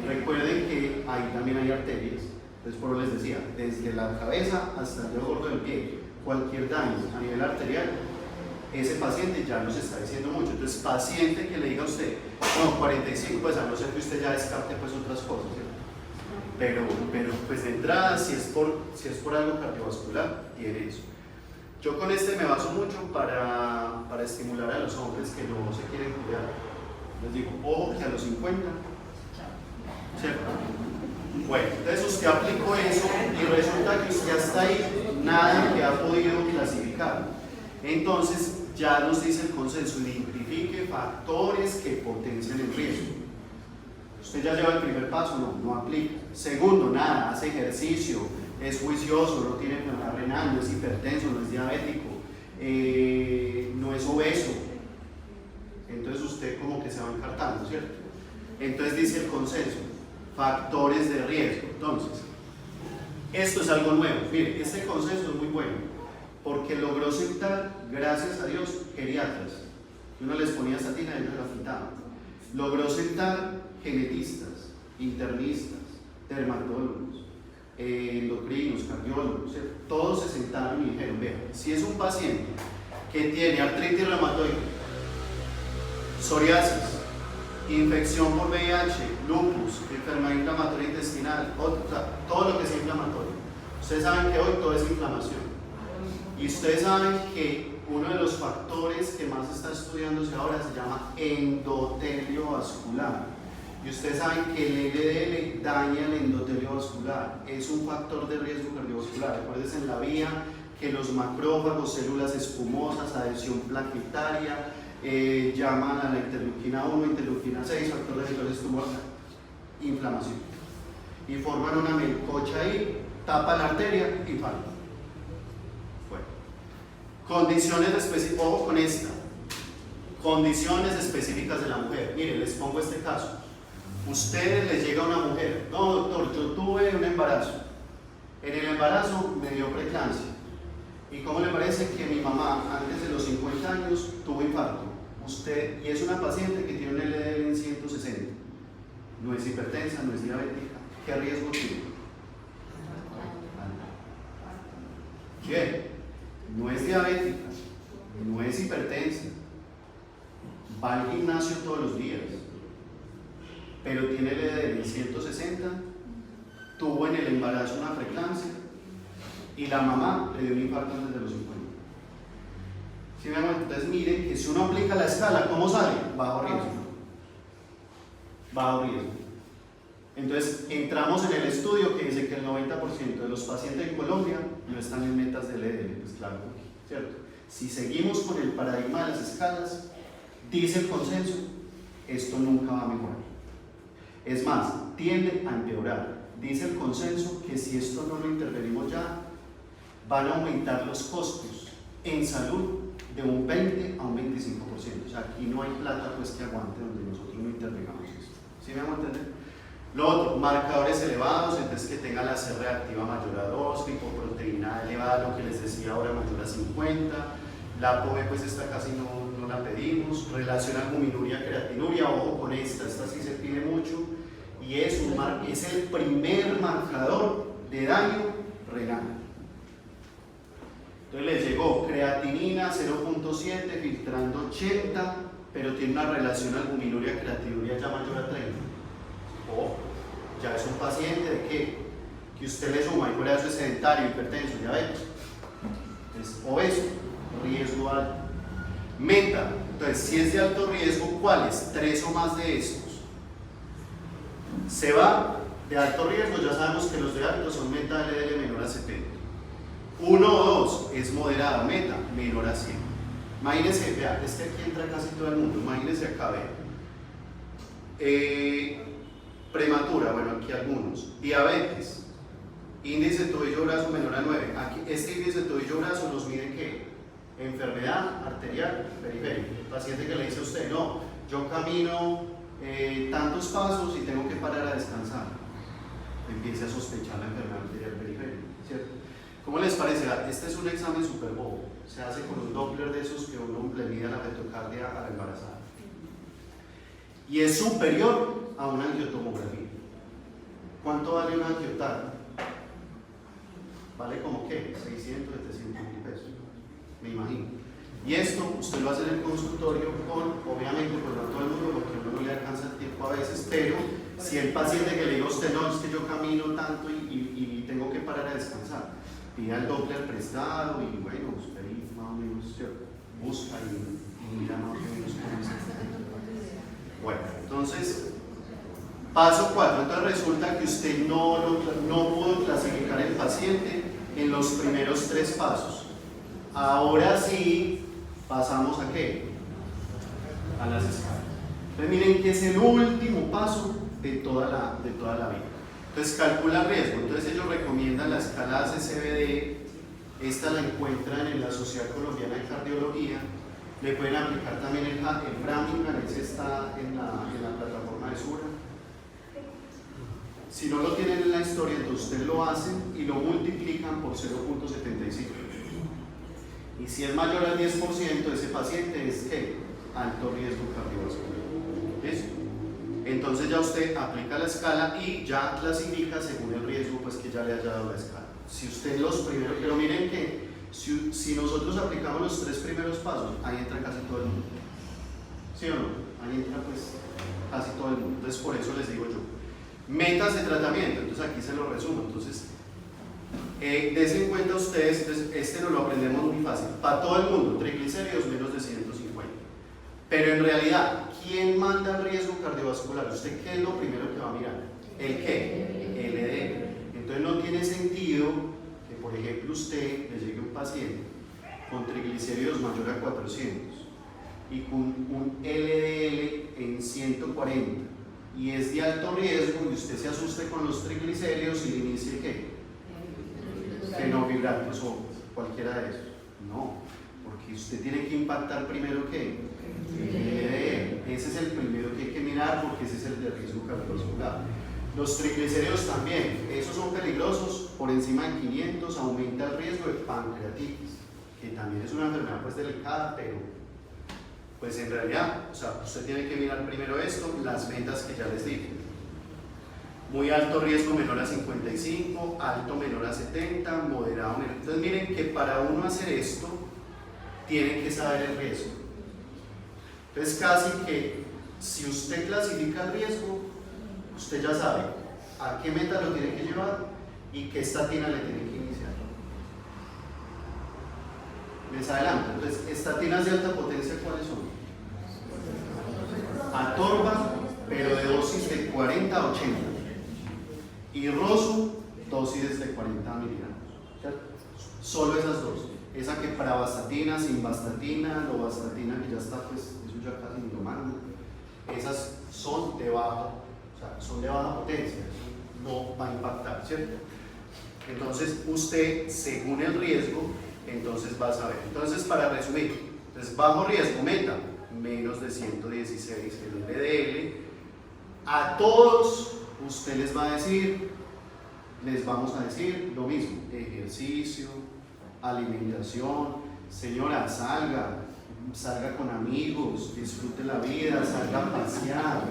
Speaker 2: recuerden que ahí también hay arterias. Entonces, por lo les decía, desde la cabeza hasta el dedo gordo del pie, cualquier daño a nivel arterial, ese paciente ya nos está diciendo mucho. Entonces, paciente que le diga a usted, no, 45, pues a no ser que usted ya descarte pues otras cosas, ¿sí? pero pues de entrada, si es por algo cardiovascular, tiene eso. Yo con este me baso mucho para estimular a los hombres que no se quieren cuidar. Les digo, ojo que a los 50, ¿cierto? Bueno, entonces usted aplicó eso y resulta que usted hasta ahí nada que ha podido clasificar. Entonces ya nos dice el consenso, identifique factores que potencian el riesgo. Usted ya lleva el primer paso, no aplica. Segundo, nada, hace ejercicio, es juicioso, no tiene enfermedad renal, no es hipertenso, no es diabético, no es obeso. Entonces usted como que se va encartando, ¿cierto? Entonces dice el consenso, factores de riesgo. Entonces, esto es algo nuevo. Mire, este consenso es muy bueno porque logró sentar, gracias a Dios, geriatras. Uno les ponía estatina y ellos la quitaban. Logró sentar genetistas, internistas, dermatólogos, endocrinos, cardiólogos, ¿cierto? Todos se sentaron y dijeron, vean, si es un paciente que tiene artritis reumatoide, psoriasis, infección por VIH, lupus, enfermedad inflamatoria intestinal, o sea, todo lo que sea inflamatorio. Ustedes saben que hoy todo es inflamación. Y ustedes saben que uno de los factores que más está estudiándose ahora se llama endotelio vascular. Y ustedes saben que el LDL daña el endotelio vascular. Es un factor de riesgo cardiovascular. Recuerden en la vía que los macrófagos, células espumosas, adhesión plaquetaria, llaman a la interleuquina 1, interleuquina 6, factor de fibrosis tumoral, inflamación. Y forman una melcocha ahí, tapan la arteria y fallan. Condiciones específicas, ojo con esta, condiciones específicas de la mujer. Miren, les pongo este caso. Ustedes les llega una mujer, no doctor, yo tuve un embarazo. En el embarazo me dio preeclampsia. ¿Y cómo le parece que mi mamá antes de los 50 años tuvo infarto? Usted, y es una paciente que tiene un LDL en 160. No es hipertensa, no es diabética. ¿Qué riesgo tiene? Bien. No es diabética, no es hipertensa, va al gimnasio todos los días, pero tiene LDL en 160, tuvo en el embarazo una preeclampsia y la mamá le dio un infarto antes de los 50. ¿Sí me dan? Entonces miren que si uno aplica la escala, ¿cómo sale? Bajo riesgo. Bajo riesgo. Entonces entramos en el estudio que dice que el 90% de los pacientes en Colombia no están en metas de LDL, pues claro, ¿cierto? Si seguimos con el paradigma de las escalas, dice el consenso, esto nunca va a mejorar. Es más, tiende a empeorar. Dice el consenso que si esto no lo intervenimos ya, van a aumentar los costos en salud de un 20 a un 25%. O sea, aquí no hay plata pues que aguante donde nosotros no intervengamos esto. ¿Sí me van a entender? Lo otro, marcadores elevados, entonces que tenga la C reactiva mayor a 2, lipoproteína elevada, lo que les decía ahora, mayor a 50, la POE pues esta casi no la pedimos, relación albuminuria, creatinuria, ojo con esta sí se pide mucho, y es el primer marcador de daño renal. Entonces les llegó creatinina 0.7, filtrando 80, pero tiene una relación albuminuria, creatinuria ya mayor a 30. Ojo, ya es un paciente de qué? que usted le suma y por eso es sedentario, hipertenso, diabético, es obeso, riesgo alto. Meta, entonces si es de alto riesgo, ¿cuáles? 3 o más de estos. Se va de alto riesgo, ya sabemos que los de alto son meta LDL menor a 70. 1 o 2 es moderado, meta menor a 100. Imagínense, vean, es que aquí entra casi todo el mundo, imagínense acá, vean. Prematura, bueno, aquí algunos. Diabetes, índice tobillo-brazo menor a 9. Aquí, este índice tobillo-brazo nos mide ¿qué? Enfermedad arterial periférica. El paciente que le dice a usted, no, yo camino tantos pasos y tengo que parar a descansar. Empiece a sospechar la enfermedad arterial periférica, ¿cierto? ¿Cómo les parece? Este es un examen súper bobo. Se hace con un Doppler de esos que uno le mide la retrocardia a la embarazada. Y es superior a una angiotomografía. ¿Cuánto vale una angiotar? Vale como ¿qué? 600, 700 mil pesos, me imagino. Y esto usted lo hace en el consultorio obviamente, pues no a todo el mundo, porque a uno no le alcanza el tiempo a veces, pero si el paciente que le diga a usted, no, es que yo camino tanto y tengo que parar a descansar, pida el Doppler prestado y bueno, usted ahí más o menos busca y mira más o menos cómo es. Bueno, entonces, paso 4. Entonces resulta que usted no pudo clasificar el paciente en los primeros 3 pasos. Ahora sí, pasamos ¿a qué? A las escalas. Entonces miren que es el último paso de toda la vida. Entonces calcula riesgo. Entonces ellos recomiendan la escala ACCBD. Esta la encuentran en la Sociedad Colombiana de Cardiología. Le pueden aplicar también el Framingham, ese está en la plataforma de Sura. Si no lo tienen en la historia, entonces ustedes lo hacen y lo multiplican por 0.75. Y si es mayor al 10%, ese paciente es ¿qué? Alto riesgo cardiovascular. ¿Listo? Entonces ya usted aplica la escala y ya clasifica según el riesgo pues que ya le haya dado la escala. Si usted los primeros, pero miren que si nosotros aplicamos los 3 primeros pasos, ahí entra casi todo el mundo. ¿Sí o no? Ahí entra pues casi todo el mundo. Entonces por eso les digo yo. Metas de tratamiento, entonces aquí se lo resumo. Entonces, des en cuenta ustedes, entonces, este nos lo aprendemos muy fácil. Para todo el mundo, triglicéridos menos de 150. Pero en realidad, ¿quién manda el riesgo cardiovascular? ¿Usted qué es lo primero que va a mirar? ¿El qué? El LDL. Entonces no tiene sentido que, por ejemplo, usted le llegue un paciente con triglicéridos mayor a 400 y con un LDL en 140 y es de alto riesgo y usted se asuste con los triglicéridos y le inicie ¿qué? Fenofibratos o cualquiera de esos. No, porque usted tiene que impactar primero ¿qué? Ese es el primero que hay que mirar porque ese es el de riesgo cardiovascular. Los triglicéridos también, esos son peligrosos, por encima de 500 aumenta el riesgo de pancreatitis, que también es una enfermedad pues delicada, pero pues en realidad, o sea, usted tiene que mirar primero esto, las metas que ya les dije. Muy alto riesgo menor a 55, alto menor a 70, moderado menor. Entonces miren que para uno hacer esto, tiene que saber el riesgo. Entonces casi que si usted clasifica el riesgo, usted ya sabe a qué meta lo tiene que llevar y qué estatina le tiene que iniciar. Les adelanto, entonces, estatinas de alta potencia, ¿cuáles son? Atorva, pero de dosis de 40 a 80. Y Rosu, dosis de 40 miligramos. ¿Cierto? Solo esas dos. Esa que pravastatina, simvastatina, lovastatina, que ya está, pues, eso ya casi ni lo mando. Esas son de baja, o sea, son de baja potencia, no va a impactar, ¿cierto? Entonces, usted, según el riesgo, entonces va a saber. Entonces, para resumir, entonces, bajo riesgo, meta, menos de 116 el LDL. A todos usted les va a decir, les vamos a decir lo mismo: ejercicio, alimentación. Señora, salga con amigos, disfrute la vida, salga a pasear,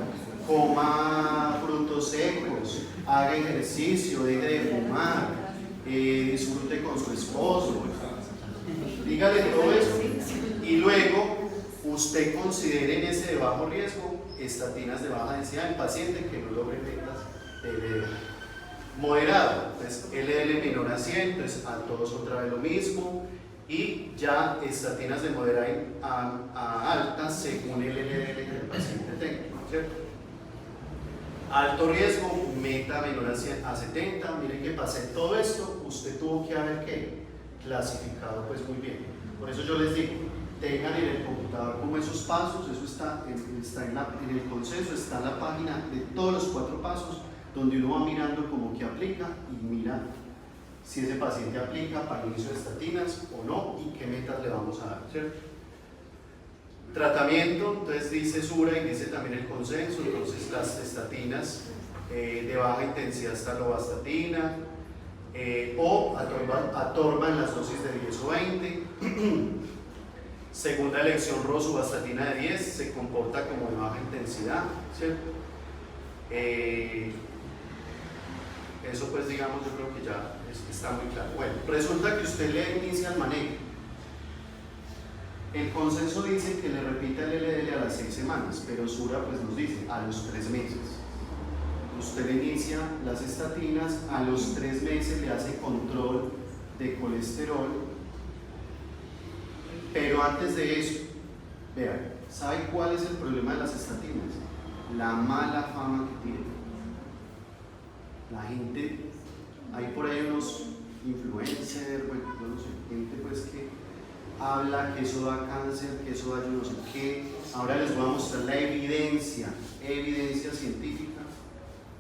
Speaker 2: coma frutos secos, haga ejercicio, deje de fumar, disfrute con su esposo, dígale todo eso. Y luego usted considere en ese de bajo riesgo estatinas de baja densidad en paciente que no logre metas de LDL. Moderado, pues LDL menor a 100, entonces a todos otra vez lo mismo. Y ya estatinas de moderada a alta según el LDL que el paciente tenga, ¿cierto? Alto riesgo, meta menor a 70. Miren que pasé todo esto, usted tuvo que haber clasificado pues muy bien. Por eso yo les digo, tengan en el computador como esos pasos, eso está en el consenso, está en la página de todos los 4 pasos, donde uno va mirando como que aplica y mira si ese paciente aplica para el inicio de estatinas o no y qué metas le vamos a dar, ¿cierto? Tratamiento, entonces dice Sura y dice también el consenso, entonces las estatinas de baja intensidad está lovastatina o atorban las dosis de 10 o 20. Segunda elección, rosuvastatina de 10, se comporta como de baja intensidad, ¿cierto? Eso pues digamos yo creo que ya está muy claro. Bueno, resulta que usted le inicia el manejo. El consenso dice que le repita el LDL a las 6 semanas, pero Sura pues nos dice a los 3 meses. Usted le inicia las estatinas, a los 3 meses le hace control de colesterol, pero antes de eso, vean, ¿sabe cuál es el problema de las estatinas? La mala fama que tienen. La gente, hay por ahí unos influencers, bueno, no sé, gente pues que habla que eso da cáncer, que eso da yo no sé qué. Ahora les voy a mostrar la evidencia científica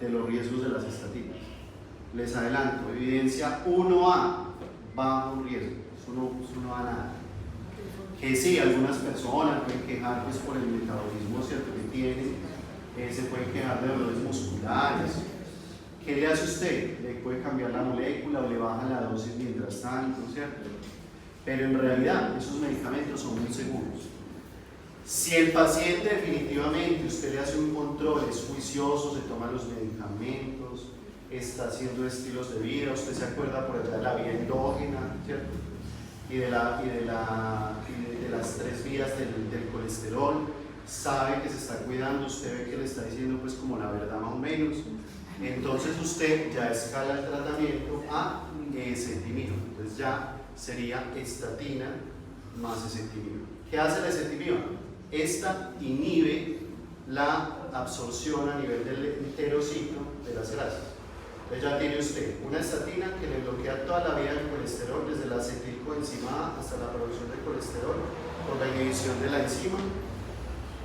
Speaker 2: de los riesgos de las estatinas. Les adelanto, evidencia 1A, bajo riesgo, eso no da nada. Que sí, algunas personas pueden quejar pues, por el metabolismo cierto que tienen, se pueden quejar de dolores musculares. ¿Qué le hace usted? Le puede cambiar la molécula o le baja la dosis mientras tanto, ¿cierto? Pero en realidad esos medicamentos son muy seguros. Si el paciente definitivamente usted le hace un control, es juicioso, se toma los medicamentos, está haciendo estilos de vida, usted se acuerda por allá de la vía endógena, ¿cierto? Y de las 3 vías del colesterol, sabe que se está cuidando, usted ve que le está diciendo pues como la verdad más o menos, entonces usted ya escala el tratamiento a ezetimibe, entonces ya sería estatina más ezetimibe. ¿Qué hace la ezetimibe? Esta inhibe la absorción a nivel del enterocito de las grasas. Entonces ya tiene usted una estatina que le bloquea toda la vía del colesterol, desde la acetilcoenzima A hasta la producción de colesterol por la inhibición de la enzima,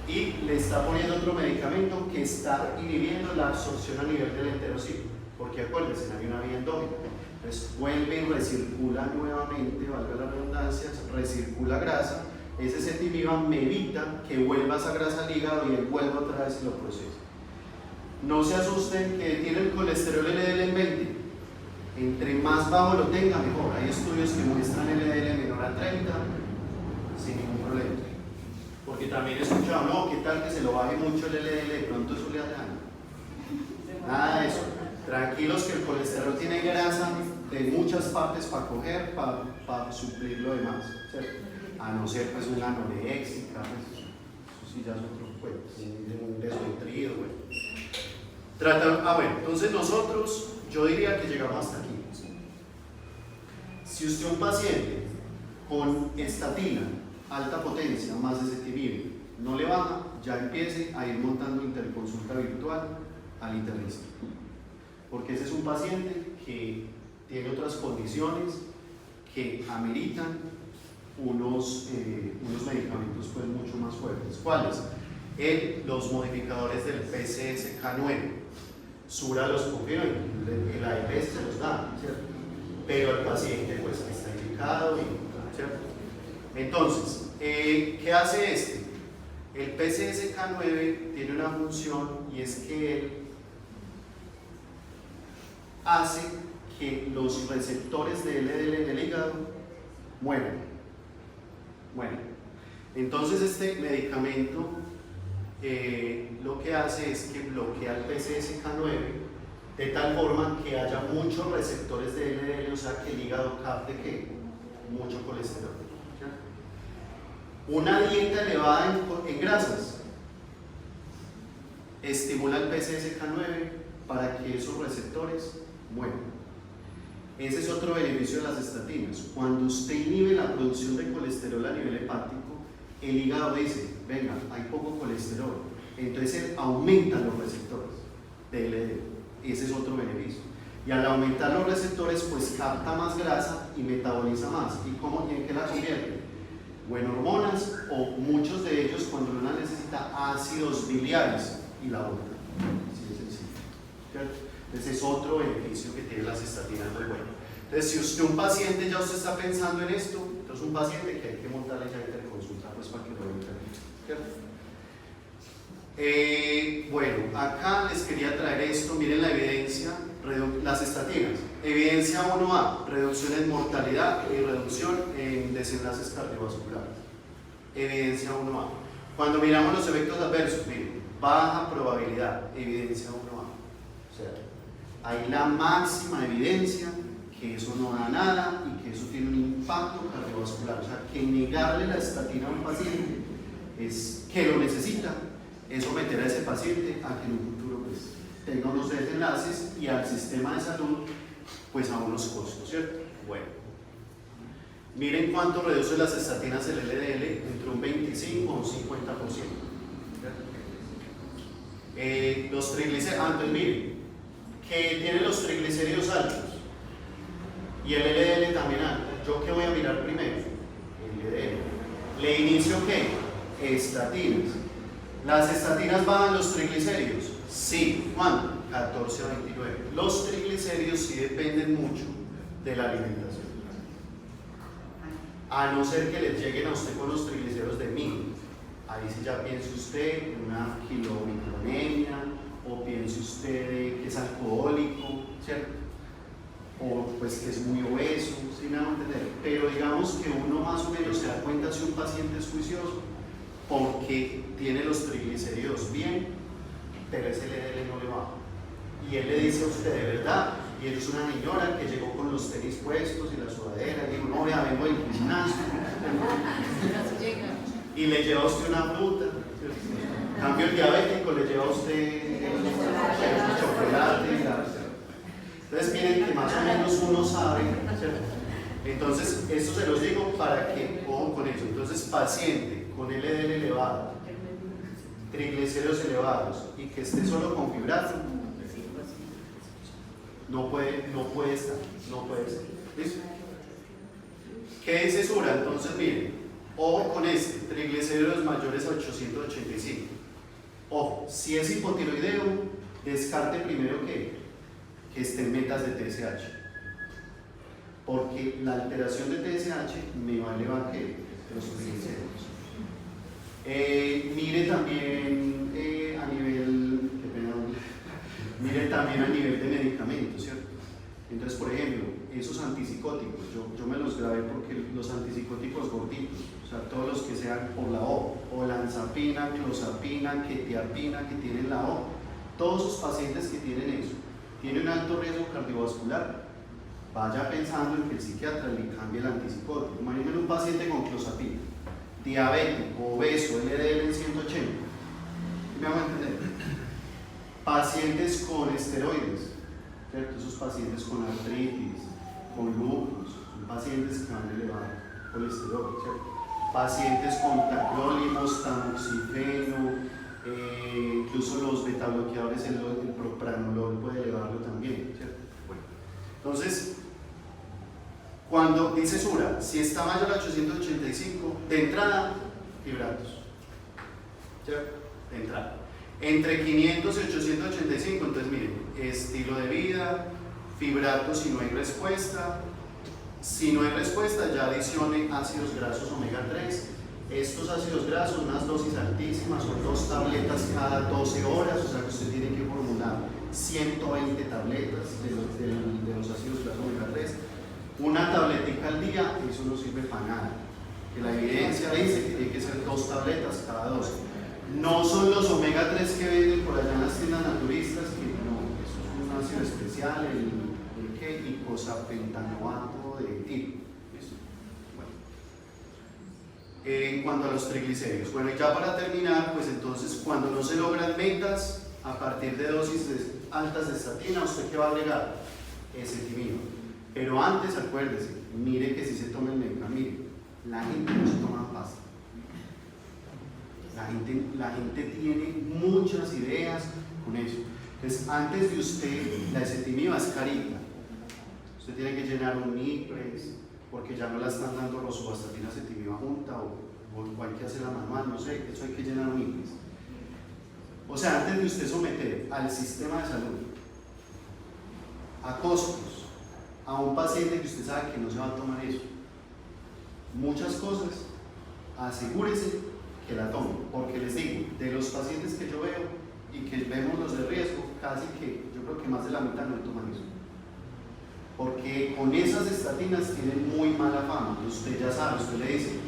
Speaker 2: y le está poniendo otro medicamento que está inhibiendo la absorción a nivel del enterocito, porque acuérdense, hay una vía endógena. Entonces vuelve y recircula nuevamente, valga la redundancia, recircula grasa. Ese ezetimibe me evita que vuelva esa grasa al hígado y él vuelva otra vez y lo procese. No se asusten que tiene el colesterol LDL en 20. Entre más bajo lo tenga, mejor. Hay estudios que muestran LDL menor a 30 sin ningún problema. Porque también he escuchado, no, ¿qué tal que se lo baje mucho el LDL? De pronto eso le hace daño. Nada de eso. Tranquilos que el colesterol tiene grasa de muchas partes para coger, para suplir lo demás, ¿cierto? A no ser pues una anoréxica, pues, eso sí ya es otro cuento, un desnutrido, bueno. Bueno, entonces nosotros, yo diría que llegamos hasta aquí. Si usted un paciente con estatina, alta potencia, más ezetimibe, no le baja, ya empiece a ir montando interconsulta virtual al internista. Porque ese es un paciente que tiene otras condiciones que ameritan unos medicamentos pues mucho más fuertes. ¿Cuáles? Los modificadores del PCSK9. Sura los confirma, el AEPS se los da, ¿cierto? Pero el paciente pues está indicado, ¿cierto? Entonces, ¿qué hace este? El PCSK9 tiene una función y es que él hace que los receptores de LDL en el hígado mueran. Bueno, entonces este medicamento lo que hace es que bloquea el PCSK9 de tal forma que haya muchos receptores de LDL, o sea que el hígado capte que mucho colesterol. ¿Sí? Una dieta elevada en grasas estimula el PCSK9 para que esos receptores Bueno, ese es otro beneficio de las estatinas. Cuando usted inhibe la producción de colesterol a nivel hepático, el hígado dice, venga, hay poco colesterol, entonces él aumenta los receptores de LDL. Ese es otro beneficio. Y al aumentar los receptores, pues capta más grasa y metaboliza más. ¿Y en qué la convierte? O en hormonas, o muchos de ellos, cuando uno necesita, ácidos biliares y la otra. Así de sencillo. ¿Cierto? Entonces es otro beneficio que tienen las estatinas muy bueno. Entonces, si usted un paciente ya usted está pensando en esto, entonces un paciente que hay que montarle ya interconsulta pues para que lo vea, ¿cierto? Bueno, acá les quería traer esto, miren la evidencia, las estatinas. Evidencia 1A, reducción en mortalidad y reducción en desenlaces cardiovasculares. Evidencia 1A. Cuando miramos los efectos adversos, miren, baja probabilidad, evidencia 1A. O sea, hay la máxima evidencia que eso no da nada y que eso tiene un impacto cardiovascular. O sea, que negarle la estatina a un paciente es que lo necesita, es someter a ese paciente a que en un futuro pues, tenga unos desenlaces y al sistema de salud pues a unos costos, ¿cierto? Bueno, miren cuánto reduce las estatinas el LDL, entre un 25 o un 50%. Los triglicéridos, entonces miren, que tienen los triglicéridos altos y el LDL también alto. ¿Yo qué voy a mirar primero? El LDL. ¿Le inicio qué? Estatinas. ¿Las estatinas bajan los triglicéridos? Sí. ¿Cuándo? 14 a 29. Los triglicéridos sí dependen mucho de la alimentación. A no ser que les lleguen a usted con los triglicéridos de 1000. Ahí sí ya piense usted en una kilomicronemia, o piense usted que es alcohólico, ¿cierto? O pues que es muy obeso, sin nada entender. Pero digamos que uno más o menos se da cuenta si un paciente es juicioso porque tiene los triglicéridos bien, pero ese LDL no le baja. Y él le dice a usted de verdad, y él es una señora que llegó con los tenis puestos y la sudadera, y dijo, no, ya vengo del gimnasio. Y le lleva a usted una fruta. En cambio el diabético le lleva a usted el chocolate. Entonces miren que más o menos uno sabe, ¿cierto? Entonces esto se los digo para que ojo con eso. Entonces paciente con LDL elevado, triglicéridos elevados y que esté solo con fibrato, no puede estar. ¿Listo? ¿Qué dice Sura? Entonces miren, ojo con este, triglicéridos mayores a 885. Ojo, si es hipotiroideo, descarte primero que estén metas de TSH, porque la alteración de TSH me va a elevar los triglicéridos. Mire también a nivel de medicamentos, ¿cierto? Entonces, por ejemplo, esos antipsicóticos, yo me los grabé porque los antipsicóticos gorditos, o sea, todos los que sean por la O, olanzapina, clozapina, quetiapina, que tienen la O, todos esos pacientes que tienen eso, tienen un alto riesgo cardiovascular, vaya pensando en que el psiquiatra le cambie el antipsicótico. Imagínense un paciente con clozapina, diabético, obeso, LDL en 180, ¿me hago entender? Pacientes con esteroides, ¿cierto? Esos pacientes con artritis, con lupus, son pacientes que van a elevar colesterol, ¿cierto? Pacientes con tacrolimus, tamoxifeno, incluso los betabloqueadores, el propranolol puede elevarlo también, ¿cierto? Bueno, entonces, cuando dice Sura, si está mayor a 885, de entrada, fibratos, ¿cierto? De entrada. Entre 500 y 885, entonces miren, estilo de vida, fibratos si no hay respuesta. Si no hay respuesta, ya adicione ácidos grasos omega 3. Estos ácidos grasos, unas dosis altísimas, son 2 tabletas cada 12 horas, o sea que usted tiene que formular 120 tabletas de los ácidos grasos omega 3. Una tabletica al día, eso no sirve para nada. Que la evidencia dice que tiene que ser 2 tabletas cada 12. No son los omega 3 que venden por allá en las tiendas naturistas, que no, eso es un ácido especial, el icosapentanoato de etil. En cuanto a los triglicéridos, bueno, y ya para terminar, pues entonces cuando no se logran metas a partir de dosis altas de estatina, ¿usted qué va a agregar? ezetimiba. Pero antes, acuérdese, mire que si se toma el medicamento, mire, la gente no se toma pasta. La gente tiene muchas ideas con eso. Entonces, antes de usted, la ezetimiba es carita. Usted tiene que llenar un NIPRES, porque ya no la están dando rosuvastatina ezetimiba junta o igual que hace la manual, no sé, eso hay que llenar un NIPRES. O sea, antes de usted someter al sistema de salud a costos a un paciente que usted sabe que no se va a tomar eso, muchas cosas, asegúrese que la tome, porque les digo, de los pacientes que yo veo y que vemos los de riesgo, casi que yo creo que más de la mitad no toman eso, porque con esas estatinas tienen muy mala fama. Usted ya sabe, usted le dice,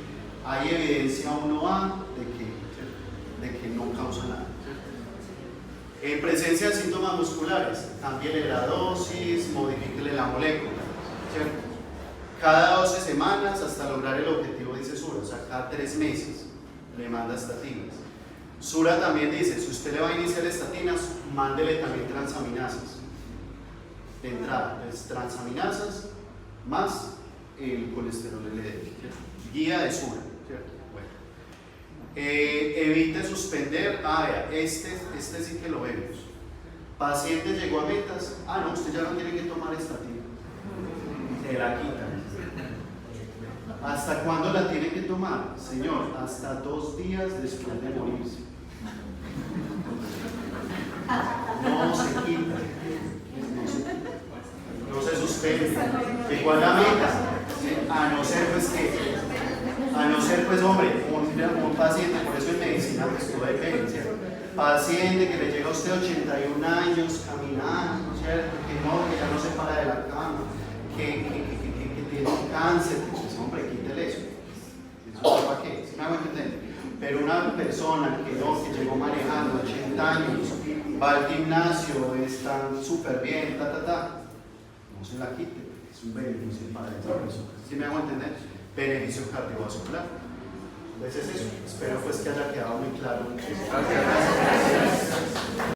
Speaker 2: hay evidencia 1A de que no causa nada. En presencia de síntomas musculares, cámbiale la dosis, modifíquele la molécula, ¿cierto? Cada 12 semanas hasta lograr el objetivo, dice Sura, o sea, cada 3 meses le manda estatinas. Sura también dice, si usted le va a iniciar estatinas, mándele también transaminasas. De entrada, es transaminasas más el colesterol LDL, ¿cierto? Guía de Sura, ¿cierto? Bueno. Evite suspender, vea, este sí que lo vemos. Paciente llegó a metas, no, usted ya no tiene que tomar estatina, se la quita. ¿Hasta cuándo la tiene que tomar? Señor, hasta 2 días después de morirse. No se quita, no se suspende. Llegó a la meta, a no ser pues hombre, un paciente, por eso en medicina pues todo depende, ¿cierto? Paciente que le llega a usted 81 años caminando, ¿cierto? Que ya no se para de la cama, que tiene cáncer, pues hombre, quítele eso. ¿Eso para qué? ¿Sí me hago entender? Pero una persona que llegó manejando 80 años, va al gimnasio, está súper bien, no se la quite, es un beneficio para esa persona. ¿Sí me hago entender? Beneficio cardiovascular. Entonces es eso. Espero pues que haya quedado muy claro. Gracias.